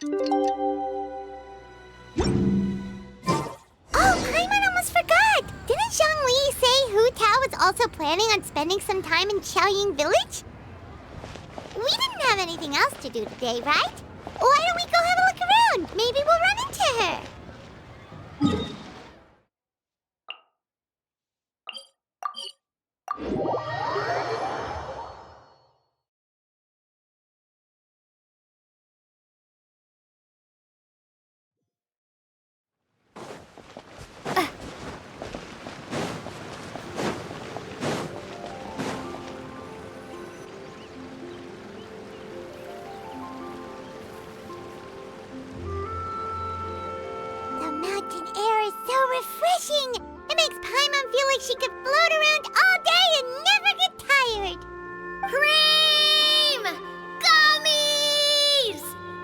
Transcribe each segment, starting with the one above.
Oh, Paimon almost forgot! Didn't Zhongli say Hu Tao was also planning on spending some time in Xiaoying Village? We didn't have anything else to do today, right? Why don't we go have a look around? Maybe we'll run into her. The mountain air is so refreshing. It makes Paimon feel like she could float around all day and never get tired. Cream! Gummies!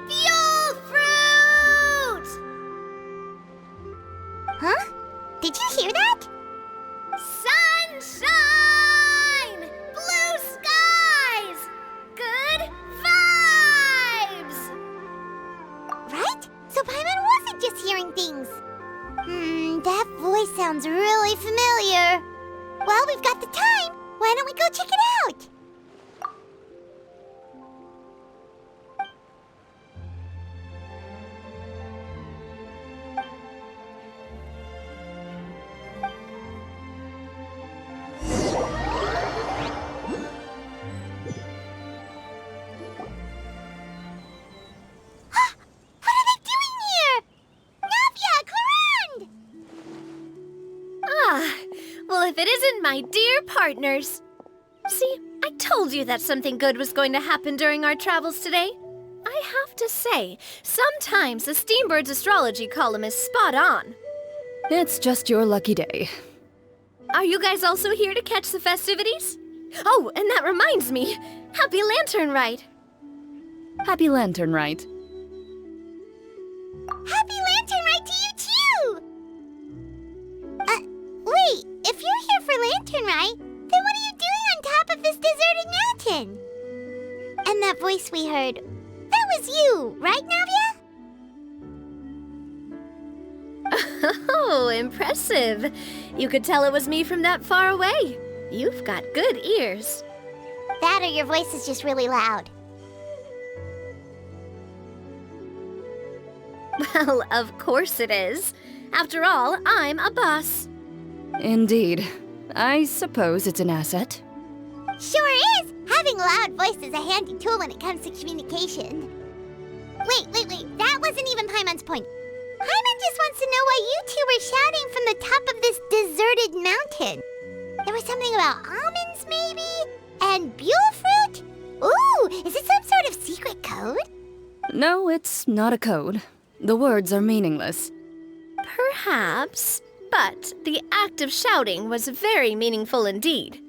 Fuel fruit! Huh? Did you hear that? Sunshine! Blue skies! Good vibes! Right? So Paimon wasn't just hearing things. That voice sounds really familiar. Well, we've got the time. Why don't we go check it out? What are they doing here? Navia, Clarande! Ah, well, if it isn't my dear partners. See, I told you that something good was going to happen during our travels today. I have to say, sometimes the Steambird's astrology column is spot on. It's just your lucky day. Are you guys also here to catch the festivities? Oh, and that reminds me, Happy Lantern Rite. Happy Lantern Rite. Happy Lantern Rite to you too! Wait, if you're here for Lantern Rite, then what are you doing on top of this deserted mountain? And that voice we heard, that was you, right, Navia? Oh, impressive. You could tell it was me from that far away. You've got good ears. That or your voice is just really loud. Well, of course it is. After all, I'm a boss. Indeed. I suppose it's an asset. Sure is! Having a loud voice is a handy tool when it comes to communication. Wait. That wasn't even Paimon's point. Paimon just wants to know why you two were shouting from the top of this deserted mountain. There was something about almonds, maybe? And buell fruit? Ooh, is it some sort of secret code? No, it's not a code. The words are meaningless. Perhaps, but the act of shouting was very meaningful indeed.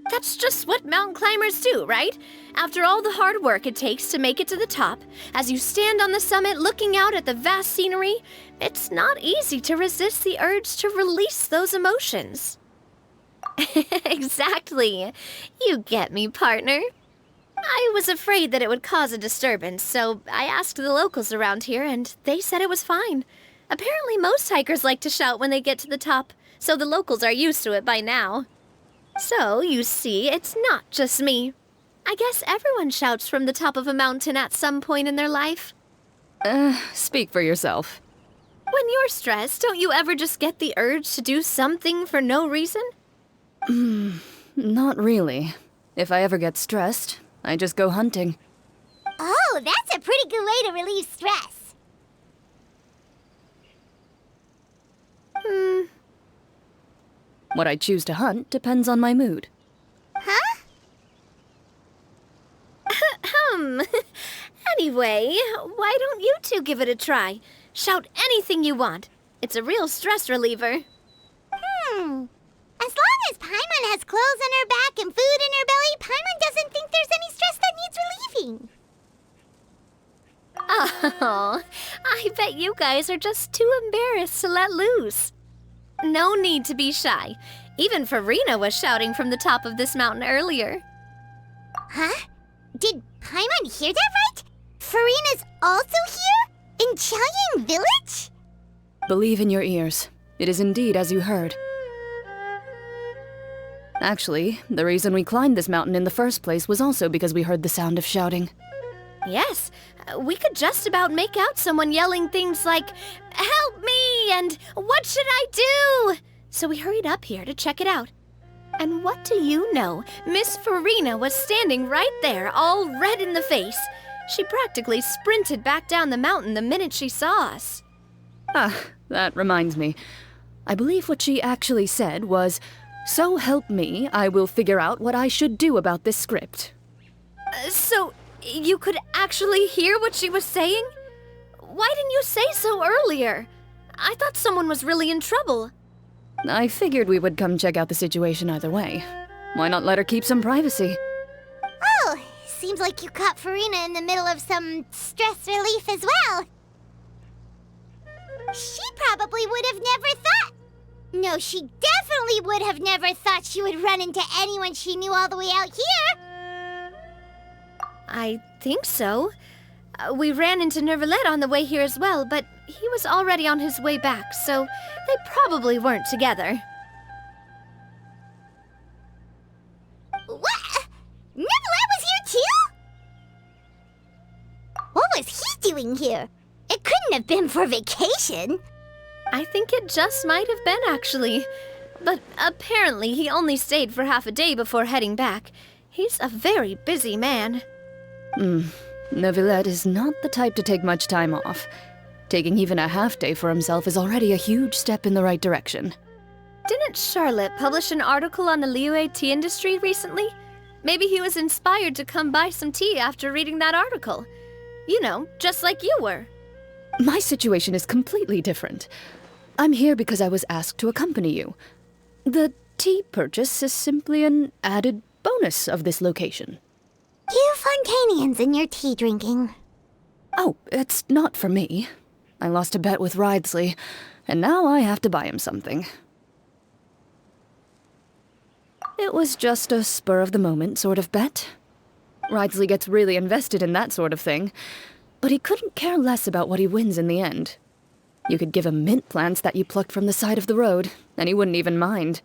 That's just what mountain climbers do, right? After all the hard work it takes to make it to the top, as you stand on the summit looking out at the vast scenery, it's not easy to resist the urge to release those emotions. Exactly. You get me, partner. I was afraid that it would cause a disturbance, so I asked the locals around here, and they said it was fine. Apparently most hikers like to shout when they get to the top, so the locals are used to it by now. So, you see, it's not just me. I guess everyone shouts from the top of a mountain at some point in their life. Speak for yourself. When you're stressed, don't you ever just get the urge to do something for no reason? Not really. If I ever get stressed, I just go hunting. Oh, that's a pretty good way to relieve stress. What I choose to hunt depends on my mood. Huh? Anyway, why don't you two give it a try? Shout anything you want. It's a real stress reliever. As long as Paimon has clothes on her back and food in her belly, Paimon doesn't think there's any stress that needs relieving. Oh, I bet you guys are just too embarrassed to let loose. No need to be shy. Even Farina was shouting from the top of this mountain earlier. Huh? Did Paimon hear that right? Farina's also here? In Qiaoying Village? Believe in your ears. It is indeed as you heard. Actually, the reason we climbed this mountain in the first place was also because we heard the sound of shouting. Yes, we could just about make out someone yelling things like, "Help me!" and "What should I do?" So we hurried up here to check it out. And what do you know? Miss Farina was standing right there, all red in the face. She practically sprinted back down the mountain the minute she saw us. Ah, that reminds me. I believe what she actually said was, "So help me, I will figure out what I should do about this script." So, you could actually hear what she was saying? Why didn't you say so earlier? I thought someone was really in trouble. I figured we would come check out the situation either way. Why not let her keep some privacy? Oh, seems like you caught Farina in the middle of some stress relief as well. She probably would have never thought... No, she definitely would have never thought she would run into anyone she knew all the way out here. I think so. We ran into Nervalet on the way here as well, but he was already on his way back, so they probably weren't together. What? Nervalet was here too? What was he doing here? It couldn't have been for vacation. I think it just might have been, actually. But apparently he only stayed for half a day before heading back. He's a very busy man. Neuvillette is not the type to take much time off. Taking even a half day for himself is already a huge step in the right direction. Didn't Charlotte publish an article on the Liyue tea industry recently? Maybe he was inspired to come buy some tea after reading that article. You know, just like you were. My situation is completely different. I'm here because I was asked to accompany you. The tea purchase is simply an added bonus of this location. You Fontanians and your tea drinking. Oh, it's not for me. I lost a bet with Ridesley, and now I have to buy him something. It was just a spur-of-the-moment sort of bet. Ridesley gets really invested in that sort of thing, but he couldn't care less about what he wins in the end. You could give him mint plants that you plucked from the side of the road, and he wouldn't even mind.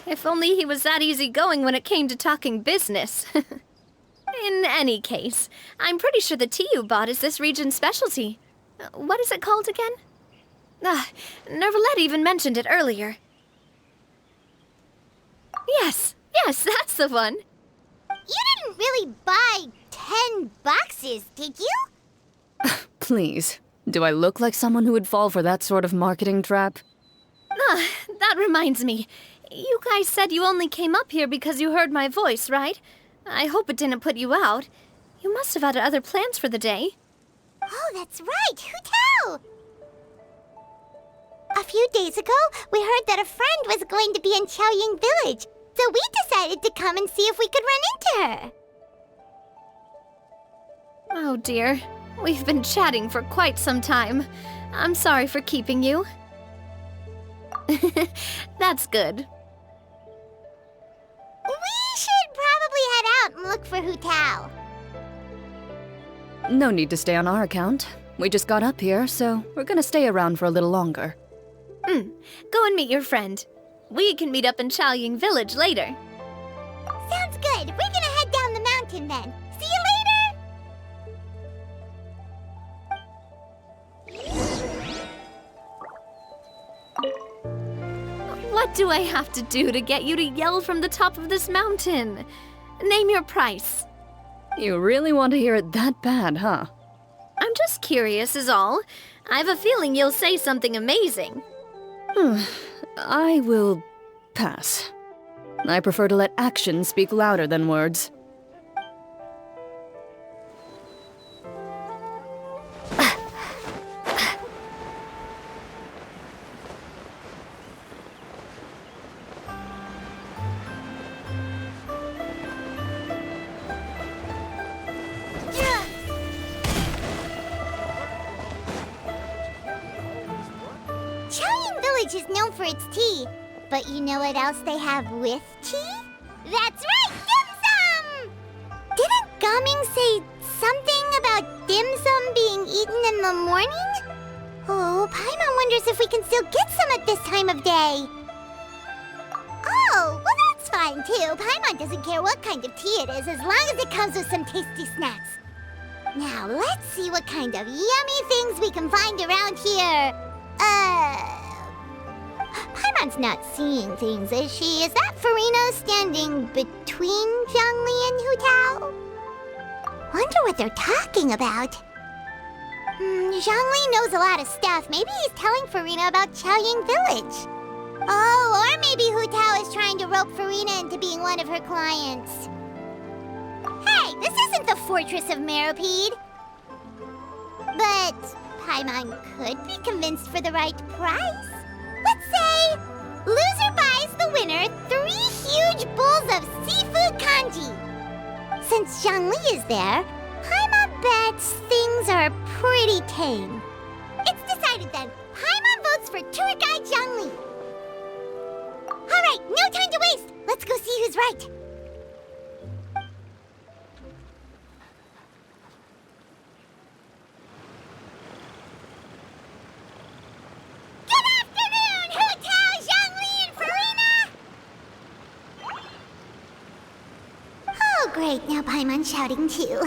If only he was that easygoing when it came to talking business. In any case, I'm pretty sure the tea you bought is this region's specialty. What is it called again? Nervalet even mentioned it earlier. Yes, that's the one. You didn't really buy 10 boxes, did you? Please, do I look like someone who would fall for that sort of marketing trap? That reminds me. You guys said you only came up here because you heard my voice, right? I hope it didn't put you out. You must have had other plans for the day. Oh, that's right. Hu Tao! A few days ago, we heard that a friend was going to be in Qiaoying Village, so we decided to come and see if we could run into her. Oh dear. We've been chatting for quite some time. I'm sorry for keeping you. That's good. We should probably head out and look for Hu Tao. No need to stay on our account. We just got up here, so we're gonna stay around for a little longer. Go and meet your friend. We can meet up in Qiaoying Village later. Sounds good. We're gonna head down the mountain then. See you later! What do I have to do to get you to yell from the top of this mountain? Name your price. You really want to hear it that bad, huh? I'm just curious is all. I have a feeling you'll say something amazing. I will pass. I prefer to let actions speak louder than words. Qiaoying Village is known for its tea, but you know what else they have with tea? That's right, dim sum! Didn't Gaming say something dim sum being eaten in the morning? Oh, Paimon wonders if we can still get some at this time of day. Oh, well that's fine too. Paimon doesn't care what kind of tea it is as long as it comes with some tasty snacks. Now let's see what kind of yummy things we can find around here. Paimon's not seeing things, is she? Is that Furina standing between Zhongli and Hu Tao? Wonder what they're talking about. Zhongli knows a lot of stuff. Maybe he's telling Furina about Qiaoying Village. Oh, or maybe Hu Tao is trying to rope Furina into being one of her clients. Hey, this isn't the Fortress of Meropide. But Paimon could be convinced for the right price. Let's say, loser buys the winner 3 huge bowls of seafood kanji. Since Zhongli is there, Paimon bets things are pretty tame. It's decided then. Paimon votes for tour guide Zhongli. All right, no time to waste. Let's go see who's right. Good afternoon, Hu Tao, Zhongli, and Furina! Oh, great. Now Paimon's shouting too.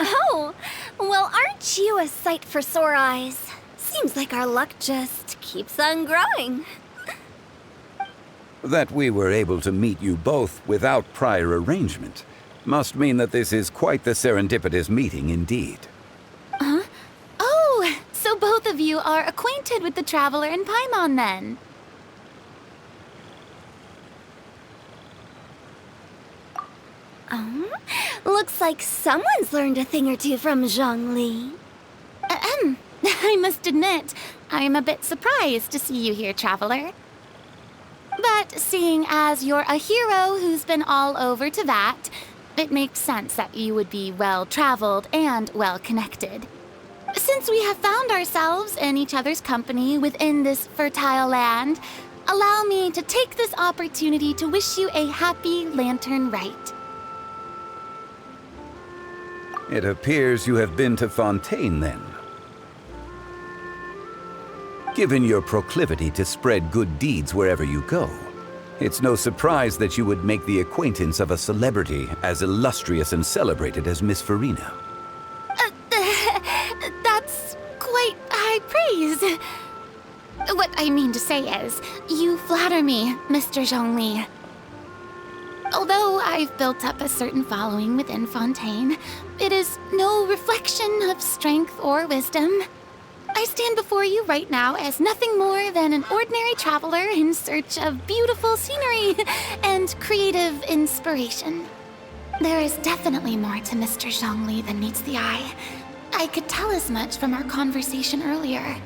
Oh, well, aren't you a sight for sore eyes? Seems like our luck just keeps on growing. That we were able to meet you both without prior arrangement must mean that this is quite the serendipitous meeting indeed. Huh? Oh, so both of you are acquainted with the Traveler and Paimon then? Looks like someone's learned a thing or two from Zhongli. I must admit, I am a bit surprised to see you here, Traveler. But seeing as you're a hero who's been all over Teyvat, it makes sense that you would be well-traveled and well-connected. Since we have found ourselves in each other's company within this fertile land, allow me to take this opportunity to wish you a happy Lantern Rite. It appears you have been to Fontaine then. Given your proclivity to spread good deeds wherever you go, it's no surprise that you would make the acquaintance of a celebrity as illustrious and celebrated as Miss Furina. That's quite high praise. What I mean to say is, you flatter me, Mr. Zhongli. Although I've built up a certain following within Fontaine, it is no reflection of strength or wisdom. I stand before you right now as nothing more than an ordinary traveler in search of beautiful scenery and creative inspiration. There is definitely more to Mr. Zhongli than meets the eye. I could tell as much from our conversation earlier.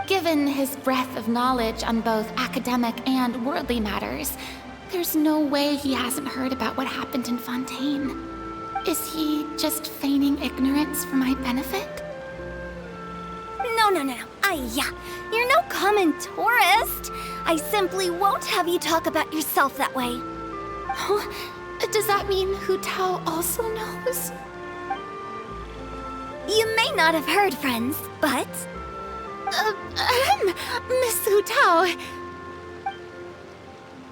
Given his breadth of knowledge on both academic and worldly matters, there's no way he hasn't heard about what happened in Fontaine. Is he just feigning ignorance for my benefit? No. You're no common tourist. I simply won't have you talk about yourself that way. Oh, does that mean Hu Tao also knows? You may not have heard, friends, but... Miss Hu Tao.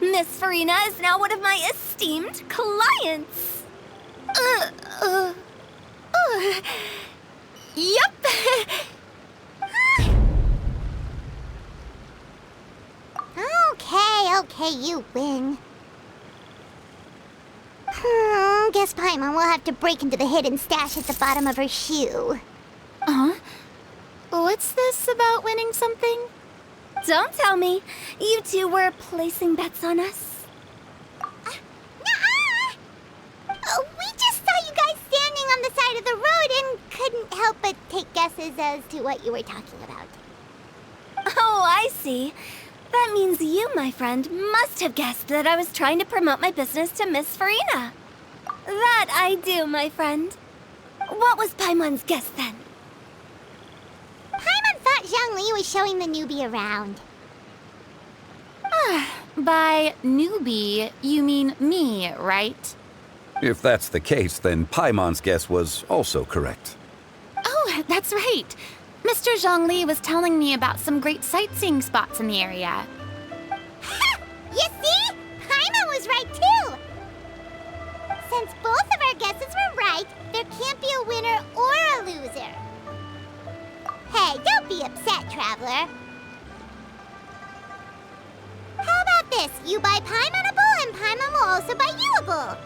Miss Furina is now one of my esteemed clients. Yep. Okay, you win. Guess Paimon will have to break into the hidden stash at the bottom of her shoe. What's this about winning something? Don't tell me. You two were placing bets on us. Nuh-uh! We just saw you guys standing on the side of the road and couldn't help but take guesses as to what you were talking about. Oh, I see. That means you, my friend, must have guessed that I was trying to promote my business to Miss Furina. That I do, my friend. What was Paimon's guess then? Paimon thought Zhongli was showing the newbie around. By newbie, you mean me, right? If that's the case, then Paimon's guess was also correct. Oh, that's right. Mr. Zhongli was telling me about some great sightseeing spots in the area. Ha! You see? Paimon was right too! Since both of our guesses were right, there can't be a winner or a loser. Hey, don't be upset, Traveler. How about this? You buy Paimon a bowl and Paimon will also buy you a bowl.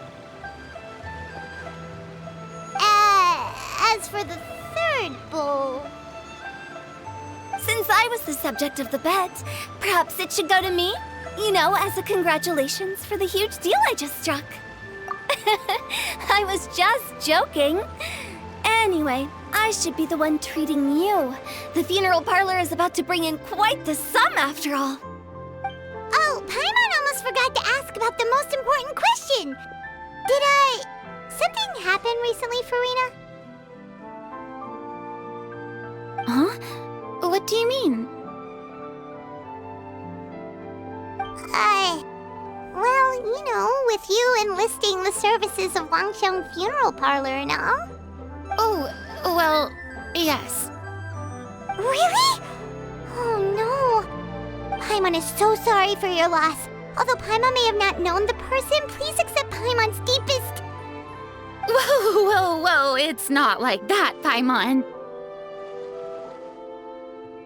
As for the third bowl... Since I was the subject of the bet, perhaps it should go to me? You know, as a congratulations for the huge deal I just struck. I was just joking. Anyway, I should be the one treating you. The funeral parlor is about to bring in quite the sum after all. Oh, Paimon almost forgot to ask about the most important question. Something happen recently, Furina? Huh? What do you mean? Well, you know, with you enlisting the services of Wangsheng Funeral Parlor and all. Oh, well, yes. Really? Oh no. Paimon is so sorry for your loss. Although Paimon may have not known the person, please accept Paimon's deepest... Whoa, it's not like that, Paimon.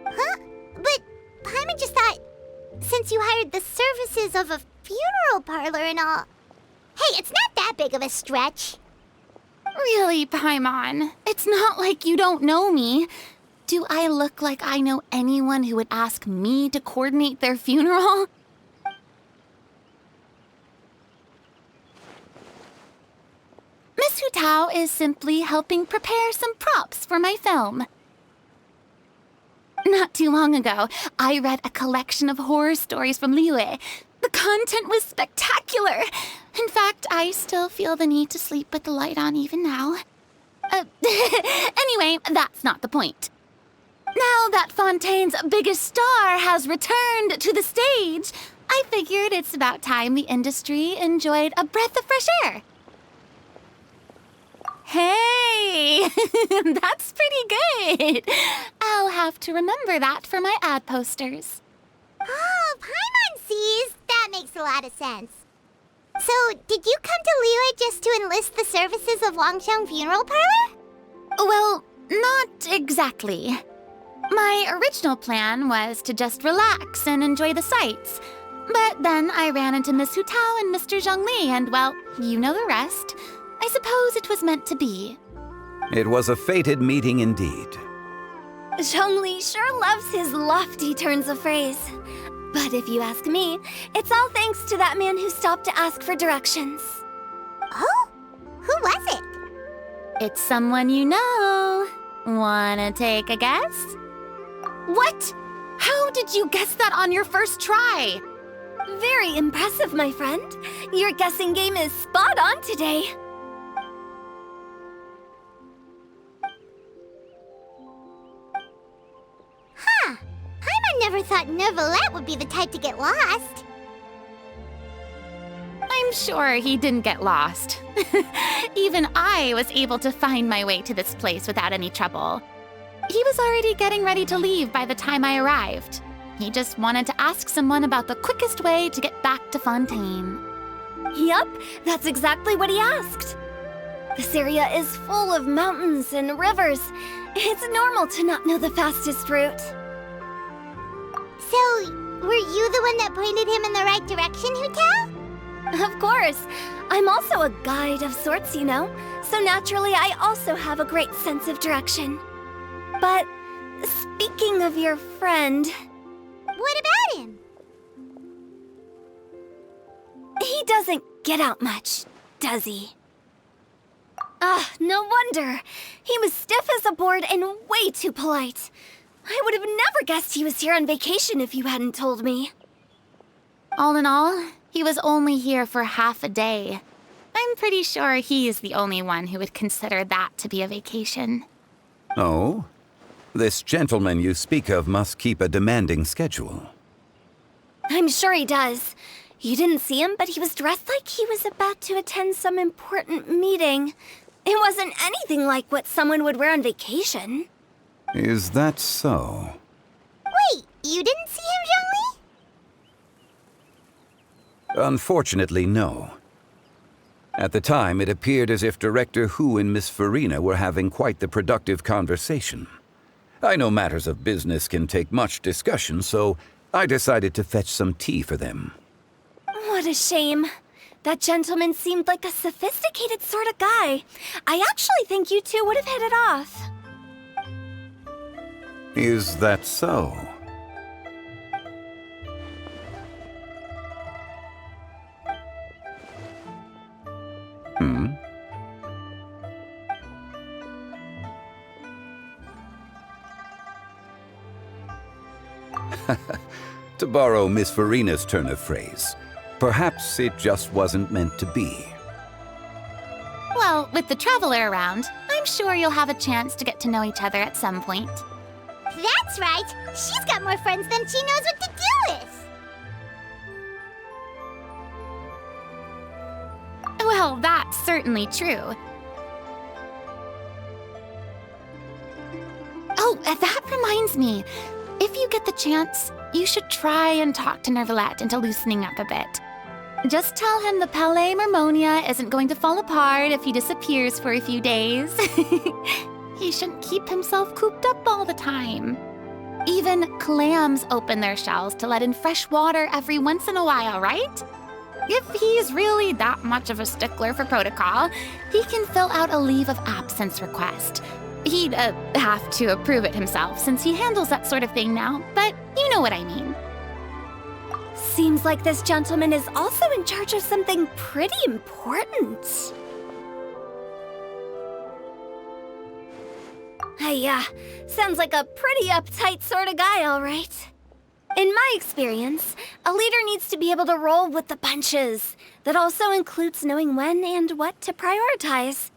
Huh? But Paimon just thought, since you hired the services of a funeral parlor and all... Hey, it's not that big of a stretch. Really, Paimon? It's not like you don't know me. Do I look like I know anyone who would ask me to coordinate their funeral? Miss Hu Tao is simply helping prepare some props for my film. Not too long ago, I read a collection of horror stories from Liyue. The content was spectacular. In fact, I still feel the need to sleep with the light on even now. Anyway, that's not the point. Now that Fontaine's biggest star has returned to the stage, I figured it's about time the industry enjoyed a breath of fresh air. Hey, that's pretty good. I'll have to remember that for my ad posters. Oh, Paimon sees. That makes a lot of sense. So, did you come to Liyue just to enlist the services of Wangsheng Funeral Parlor? Well, not exactly. My original plan was to just relax and enjoy the sights. But then I ran into Miss Hu Tao and Mr. Zhongli, and well, you know the rest. I suppose it was meant to be. It was a fated meeting indeed. Zhongli sure loves his lofty turns of phrase. But if you ask me, it's all thanks to that man who stopped to ask for directions. Oh? Who was it? It's someone you know. Wanna take a guess? What? How did you guess that on your first try? Very impressive, my friend. Your guessing game is spot on today. Huh. Paimon never thought Neuvillette would be the type to get lost. I'm sure he didn't get lost. Even I was able to find my way to this place without any trouble. He was already getting ready to leave by the time I arrived. He just wanted to ask someone about the quickest way to get back to Fontaine. Yup, that's exactly what he asked. This area is full of mountains and rivers. It's normal to not know the fastest route. So, were you the one that pointed him in the right direction, Hu Tao? Of course. I'm also a guide of sorts, you know. So naturally, I also have a great sense of direction. But speaking of your friend... What about him? He doesn't get out much, does he? No wonder. He was stiff as a board and way too polite. I would have never guessed he was here on vacation if you hadn't told me. All in all, he was only here for half a day. I'm pretty sure he is the only one who would consider that to be a vacation. Oh? This gentleman you speak of must keep a demanding schedule. I'm sure he does. You didn't see him, but he was dressed like he was about to attend some important meeting. It wasn't anything like what someone would wear on vacation. Is that so? Wait, you didn't see him, Zhongli? Unfortunately, no. At the time, it appeared as if Director Hu and Miss Farina were having quite the productive conversation. I know matters of business can take much discussion, so I decided to fetch some tea for them. What a shame. That gentleman seemed like a sophisticated sort of guy. I actually think you two would have hit it off. Is that so? To borrow Miss Farina's turn of phrase, perhaps it just wasn't meant to be. Well, with the Traveler around, I'm sure you'll have a chance to get to know each other at some point. That's right. She's got more friends than she knows what to do with. Well, that's certainly true. Oh, that reminds me. If you get the chance, you should try and talk to Nervalette into loosening up a bit. Just tell him the Palais Mermonia isn't going to fall apart if he disappears for a few days. He shouldn't keep himself cooped up all the time. Even clams open their shells to let in fresh water every once in a while, right? If he's really that much of a stickler for protocol, he can fill out a leave of absence request. He'd have to approve it himself since he handles that sort of thing now, but you know what I mean. Seems like this gentleman is also in charge of something pretty important. Sounds like a pretty uptight sort of guy, all right. In my experience, a leader needs to be able to roll with the punches. That also includes knowing when and what to prioritize.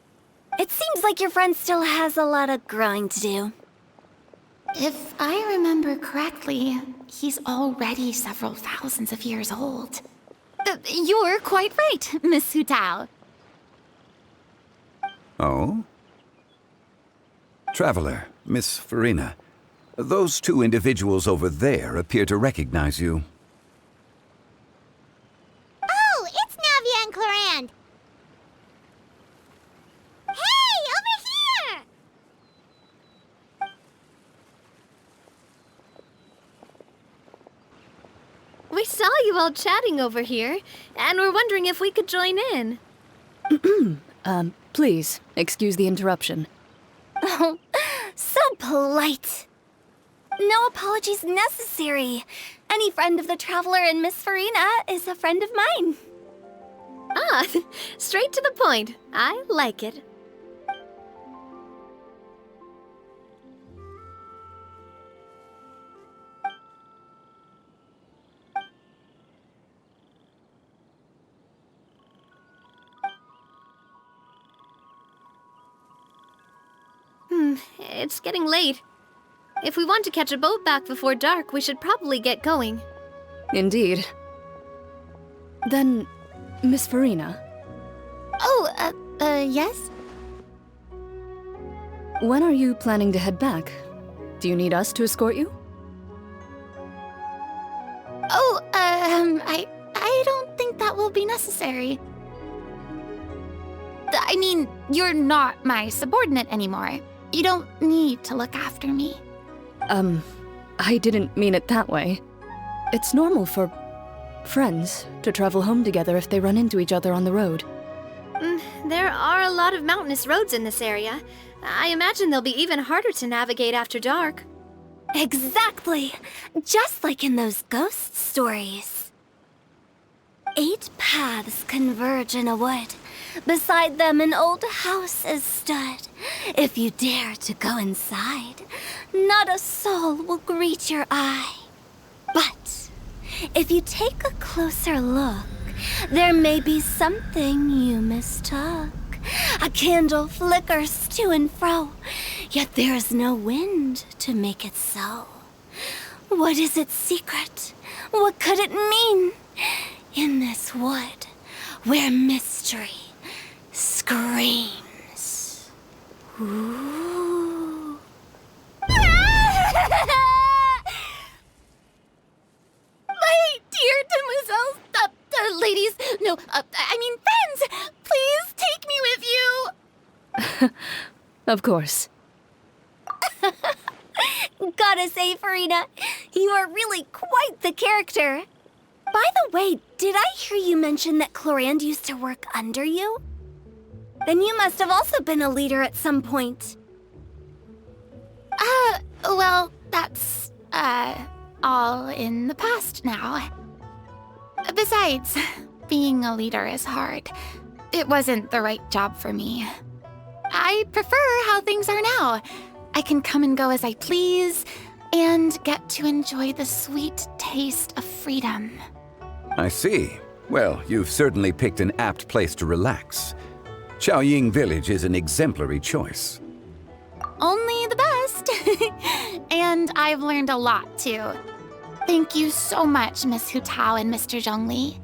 It seems like your friend still has a lot of growing to do. If I remember correctly, he's already several thousands of years old. You're quite right, Miss Hu Tao. Oh? Traveler, Miss Farina, those two individuals over there appear to recognize you. Oh, it's Navia and Clorand. Hey, over here! We saw you all chatting over here, and we're wondering if we could join in. Please, excuse the interruption. Oh, so polite. No apologies necessary. Any friend of the Traveler and Miss Farina is a friend of mine. Ah, straight to the point. I like it. It's getting late. If we want to catch a boat back before dark, we should probably get going. Indeed. Then, Miss Farina, Oh, yes? when are you planning to head back? Do you need us to escort you? Oh, I don't think that will be necessary. I mean, you're not my subordinate anymore. You don't need to look after me. I didn't mean it that way. It's normal for friends to travel home together if they run into each other on the road. There are a lot of mountainous roads in this area. I imagine they'll be even harder to navigate after dark. Exactly. Just like in those ghost stories. 8 paths converge in a wood. Beside them an old house is stood. If you dare to go inside, not a soul will greet your eye. But if you take a closer look, there may be something you mistook. A candle flickers to and fro, yet there is no wind to make it so. What is its secret? What could it mean? in this wood where mystery screams. Ooh. My dear demoiselles, ladies, no, I mean friends, please take me with you. Of course. Gotta say, Farina, you are really quite the character. By the way, did I hear you mention that Clorinde used to work under you? Then you must have also been a leader at some point. Well, that's, all in the past now. Besides, being a leader is hard. It wasn't the right job for me. I prefer how things are now. I can come and go as I please, and get to enjoy the sweet taste of freedom. I see. Well, you've certainly picked an apt place to relax. Xiaoying Village is an exemplary choice. Only the best. And I've learned a lot, too. Thank you so much, Miss Hu Tao and Mr. Zhongli.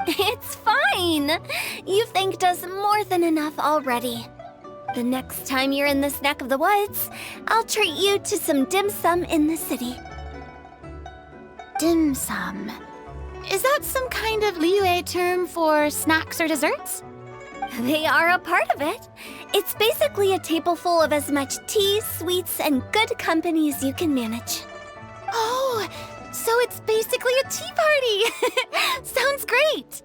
It's fine. You've thanked us more than enough already. The next time you're in this neck of the woods, I'll treat you to some dim sum in the city. Dim sum. Is that some kind of Liyue term for snacks or desserts? They are a part of it. It's basically a table full of as much tea, sweets, and good company as you can manage. Oh, so it's basically a tea party. Sounds great.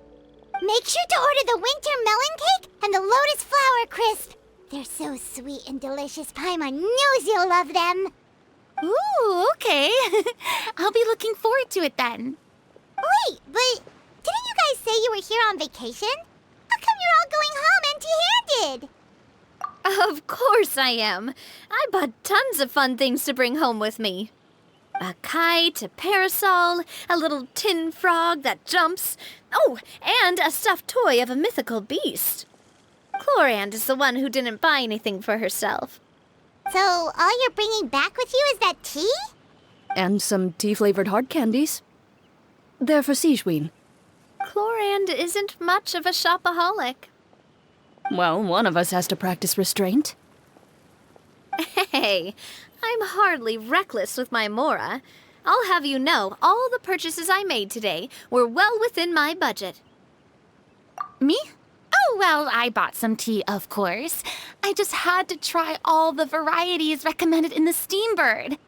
Make sure to order the winter melon cake and the lotus flower crisp. They're so sweet and delicious. Paimon knows you'll love them. Ooh, okay. I'll be looking forward to it then. Wait, but didn't you guys say you were here on vacation? How come you're all going home empty-handed? Of course I am. I bought tons of fun things to bring home with me. A kite, a parasol, a little tin frog that jumps. Oh, and a stuffed toy of a mythical beast. Clorinde is the one who didn't buy anything for herself. So all you're bringing back with you is that tea? And some tea-flavored hard candies. They're for Sigewinne. Clorinde isn't much of a shopaholic. Well, one of us has to practice restraint. Hey, I'm hardly reckless with my Mora. I'll have you know, all the purchases I made today were well within my budget. Me? Oh, well, I bought some tea, of course. I just had to try all the varieties recommended in the Steambird.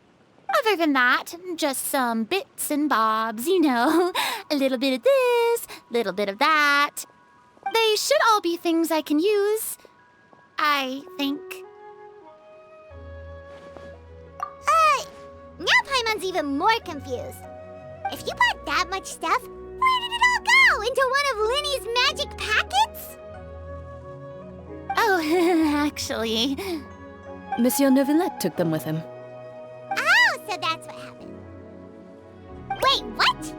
Other than that, just some bits and bobs, you know. A little bit of this, little bit of that. They should all be things I can use, I think. Now Paimon's even more confused. If you bought that much stuff, where did it all go? Into one of Linny's magic packets? Oh, actually... Monsieur Neuvillette took them with him. Oh, so that's what happened. Wait, what?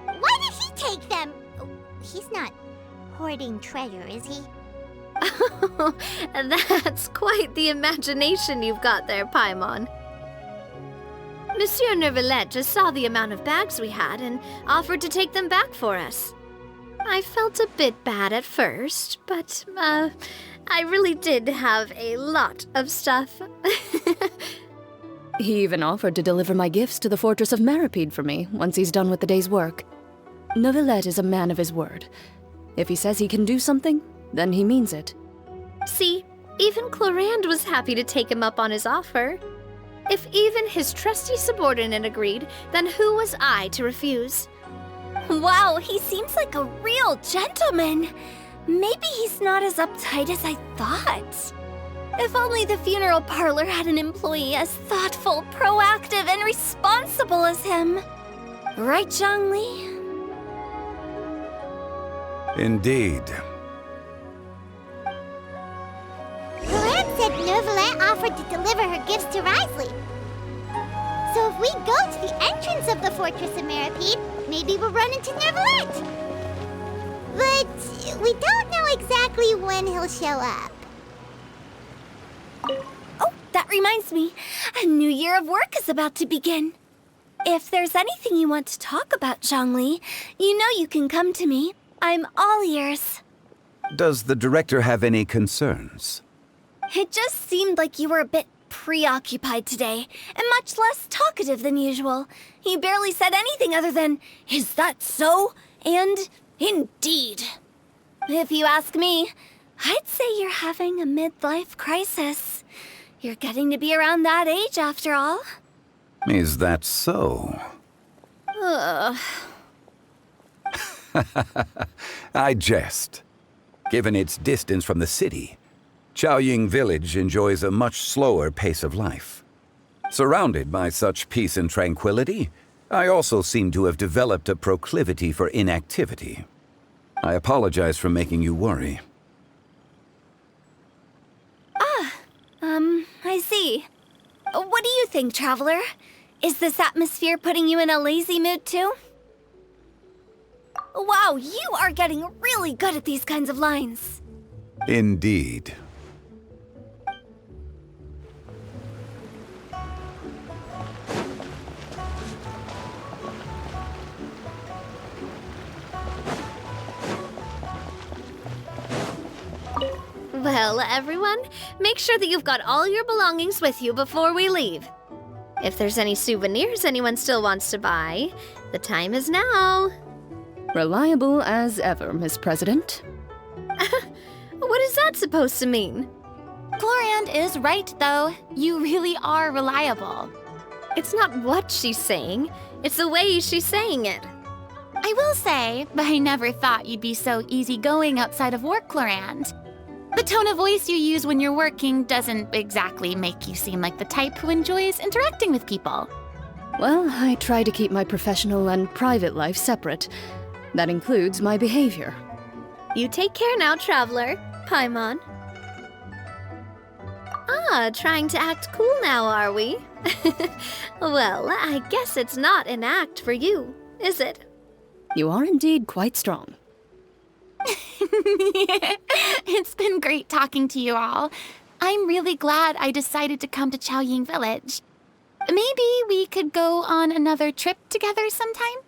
Why did he take them? Oh, he's not hoarding treasure, is he? That's quite the imagination you've got there, Paimon. Monsieur Neuvillette just saw the amount of bags we had and offered to take them back for us. I felt a bit bad at first, but, I really did have a lot of stuff. He even offered to deliver my gifts to the Fortress of Meripede for me once he's done with the day's work. Neuvillette is a man of his word. If he says he can do something, then he means it. See, even Clorinde was happy to take him up on his offer. If even his trusty subordinate agreed, then who was I to refuse? Wow, he seems like a real gentleman. Maybe he's not as uptight as I thought. If only the funeral parlor had an employee as thoughtful, proactive, and responsible as him. Right, Zhongli? Indeed. Clorinde said Neuvillette offered to deliver her gifts to Risley. So if we go to the entrance of the Fortress of Meripede, maybe we'll run into Neuvillette. But we don't know exactly when he'll show up. Oh, that reminds me. A new year of work is about to begin. If there's anything you want to talk about, Zhongli, you know you can come to me. I'm all ears. Does the director have any concerns? It just seemed like you were a bit preoccupied today, and much less talkative than usual. He barely said anything other than, "Is that so?" and "Indeed." If you ask me, I'd say you're having a midlife crisis. You're getting to be around that age after all. Is that so? Ugh. I jest. Given its distance from the city, Chaoying Village enjoys a much slower pace of life. Surrounded by such peace and tranquility, I also seem to have developed a proclivity for inactivity. I apologize for making you worry. I see. What do you think, Traveler? Is this atmosphere putting you in a lazy mood too? Wow, you are getting really good at these kinds of lines. Indeed. Well, everyone, make sure that you've got all your belongings with you before we leave. If there's any souvenirs anyone still wants to buy, the time is now. Reliable as ever, Miss President. What is that supposed to mean? Gloriand is right, though. You really are reliable. It's not what she's saying, it's the way she's saying it. I will say, I never thought you'd be so easygoing outside of work, Gloriand. The tone of voice you use when you're working doesn't exactly make you seem like the type who enjoys interacting with people. Well, I try to keep my professional and private life separate. That includes my behavior. You take care now, Traveler. Paimon. Ah, trying to act cool now, are we? Well, I guess it's not an act for you, is it? You are indeed quite strong. It's been great talking to you all. I'm really glad I decided to come to Chaoying Village. Maybe we could go on another trip together sometime?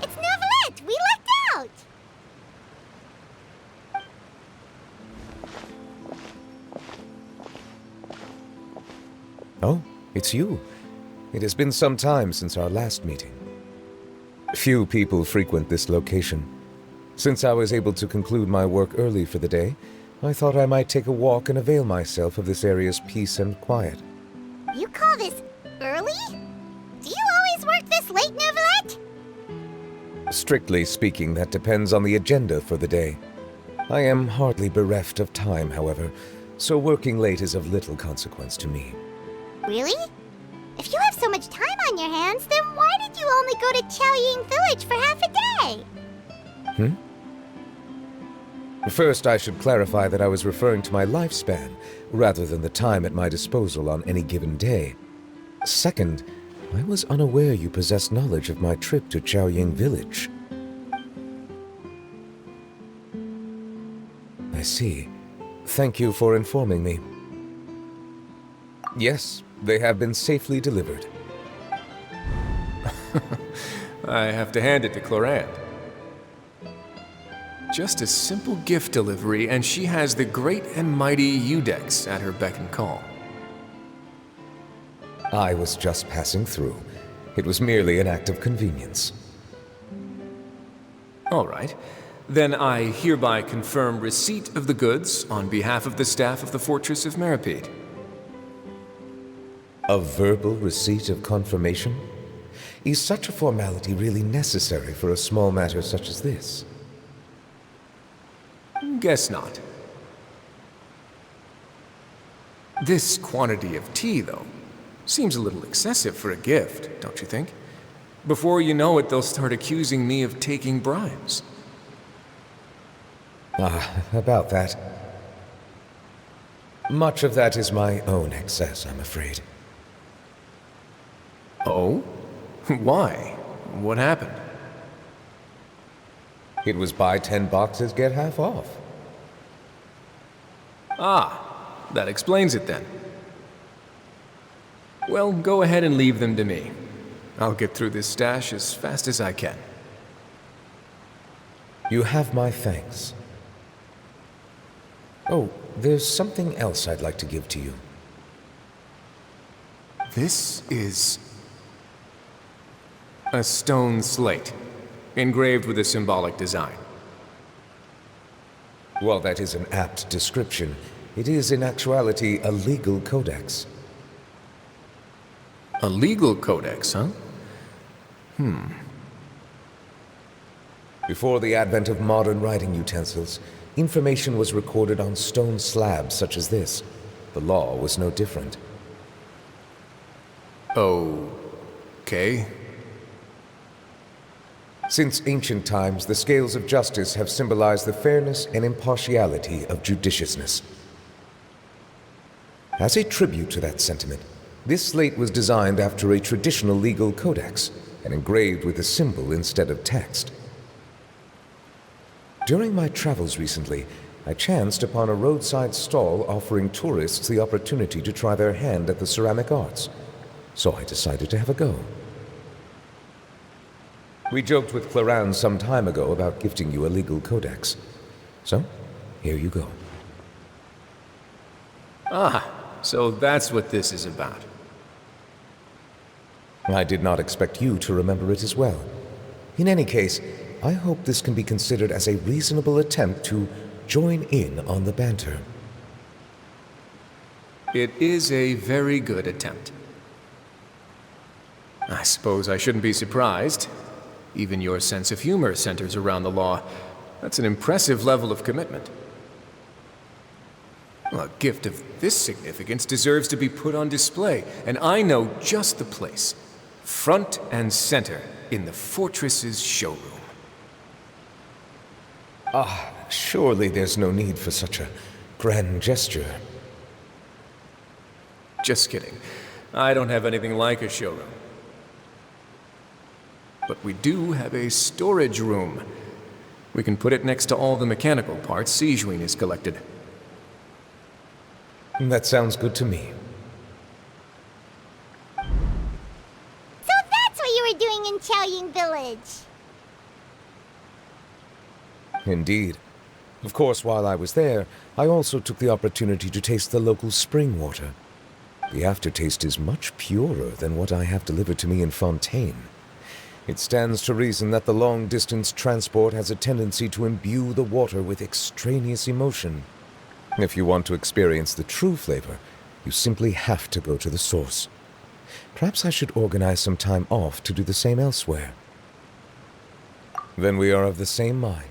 It's Neuvillette! We lucked out! Oh, it's you. It has been some time since our last meeting. Few people frequent this location. Since I was able to conclude my work early for the day, I thought I might take a walk and avail myself of this area's peace and quiet. You call this early? Do you always work this late, Neuvillette? Strictly speaking, that depends on the agenda for the day. I am hardly bereft of time, however, so working late is of little consequence to me. Really? If you have so much time on your hands, then why did you only go to Chaoying Village for half a day? First, I should clarify that I was referring to my lifespan, rather than the time at my disposal on any given day. Second, I was unaware you possessed knowledge of my trip to Chaoying Village. I see. Thank you for informing me. Yes, they have been safely delivered. I have to hand it to Clorinde. Just a simple gift delivery, and she has the great and mighty Udex at her beck and call. I was just passing through. It was merely an act of convenience. All right. Then I hereby confirm receipt of the goods on behalf of the staff of the Fortress of Meripede. A verbal receipt of confirmation? Is such a formality really necessary for a small matter such as this? Guess not. This quantity of tea, though, seems a little excessive for a gift, don't you think? Before you know it, they'll start accusing me of taking bribes. About that. Much of that is my own excess, I'm afraid. Oh? Why? What happened? It was buy 10 boxes, get half off. Ah, that explains it then. Well, go ahead and leave them to me. I'll get through this stash as fast as I can. You have my thanks. Oh, there's something else I'd like to give to you. This is a stone slate, engraved with a symbolic design. While that is an apt description, it is in actuality a legal codex. A legal codex, huh? Before the advent of modern writing utensils, information was recorded on stone slabs such as this. The law was no different. Okay. Since ancient times, the scales of justice have symbolized the fairness and impartiality of judiciousness. As a tribute to that sentiment, this slate was designed after a traditional legal codex and engraved with a symbol instead of text. During my travels recently, I chanced upon a roadside stall offering tourists the opportunity to try their hand at the ceramic arts, so I decided to have a go. We joked with Clorinde some time ago about gifting you a legal codex. So, here you go. Ah, so that's what this is about. I did not expect you to remember it as well. In any case, I hope this can be considered as a reasonable attempt to join in on the banter. It is a very good attempt. I suppose I shouldn't be surprised. Even your sense of humor centers around the law. That's an impressive level of commitment. A gift of this significance deserves to be put on display, and I know just the place. Front and center in the Fortress's showroom. Surely there's no need for such a grand gesture. Just kidding. I don't have anything like a showroom. But we do have a storage room. We can put it next to all the mechanical parts Sigewinne has collected. That sounds good to me. So that's what you were doing in Qiaoying Village. Indeed. Of course, while I was there, I also took the opportunity to taste the local spring water. The aftertaste is much purer than what I have delivered to me in Fontaine. It stands to reason that the long-distance transport has a tendency to imbue the water with extraneous emotion. If you want to experience the true flavor, you simply have to go to the source. Perhaps I should organize some time off to do the same elsewhere. Then we are of the same mind.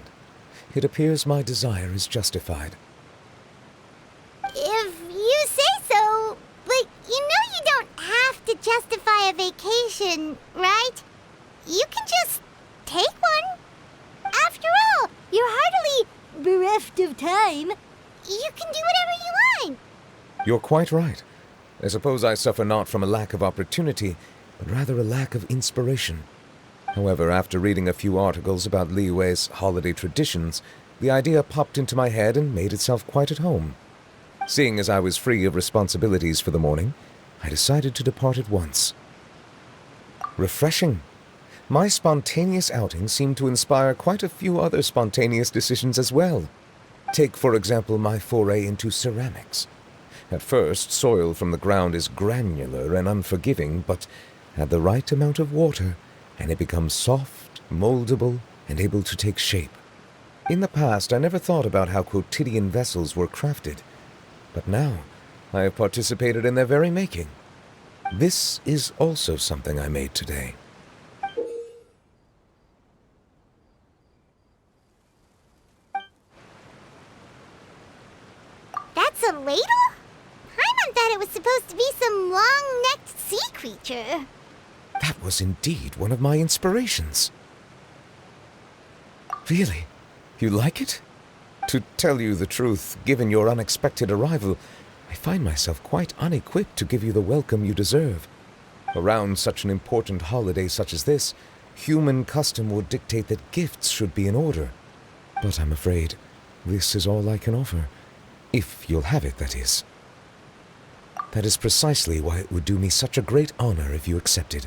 It appears my desire is justified. If you say so, but you know you don't have to justify a vacation, right? You can just take one. After all, you're heartily bereft of time. You can do whatever you want. You're quite right. I suppose I suffer not from a lack of opportunity, but rather a lack of inspiration. However, after reading a few articles about Liyue's holiday traditions, the idea popped into my head and made itself quite at home. Seeing as I was free of responsibilities for the morning, I decided to depart at once. Refreshing. my spontaneous outings seem to inspire quite a few other spontaneous decisions as well. Take, for example, my foray into ceramics. At first, soil from the ground is granular and unforgiving, but add the right amount of water, and it becomes soft, moldable, and able to take shape. In the past, I never thought about how quotidian vessels were crafted, but now I have participated in their very making. This is also something I made today. That's a ladle? Paimon thought it was supposed to be some long-necked sea creature. That was indeed one of my inspirations. Really? You like it? To tell you the truth, given your unexpected arrival, I find myself quite unequipped to give you the welcome you deserve. Around such an important holiday such as this, human custom would dictate that gifts should be in order. But I'm afraid this is all I can offer. If you'll have it, that is. That is precisely why it would do me such a great honor if you accepted.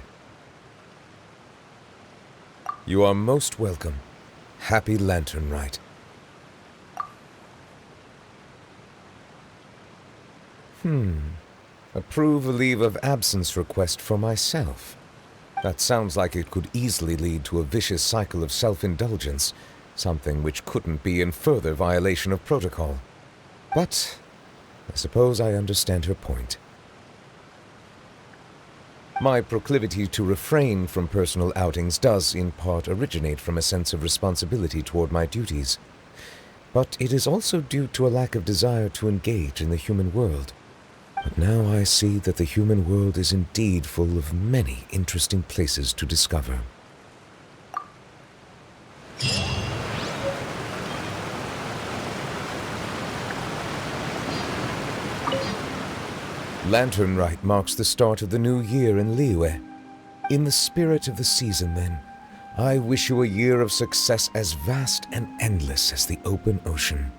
You are most welcome. Happy Lantern Rite. Approve a leave of absence request for myself. That sounds like it could easily lead to a vicious cycle of self-indulgence, something which couldn't be in further violation of protocol. But I suppose I understand her point. My proclivity to refrain from personal outings does, in part, originate from a sense of responsibility toward my duties. But it is also due to a lack of desire to engage in the human world. But now I see that the human world is indeed full of many interesting places to discover. Lantern Rite marks the start of the new year in Liyue. In the spirit of the season, then, I wish you a year of success as vast and endless as the open ocean.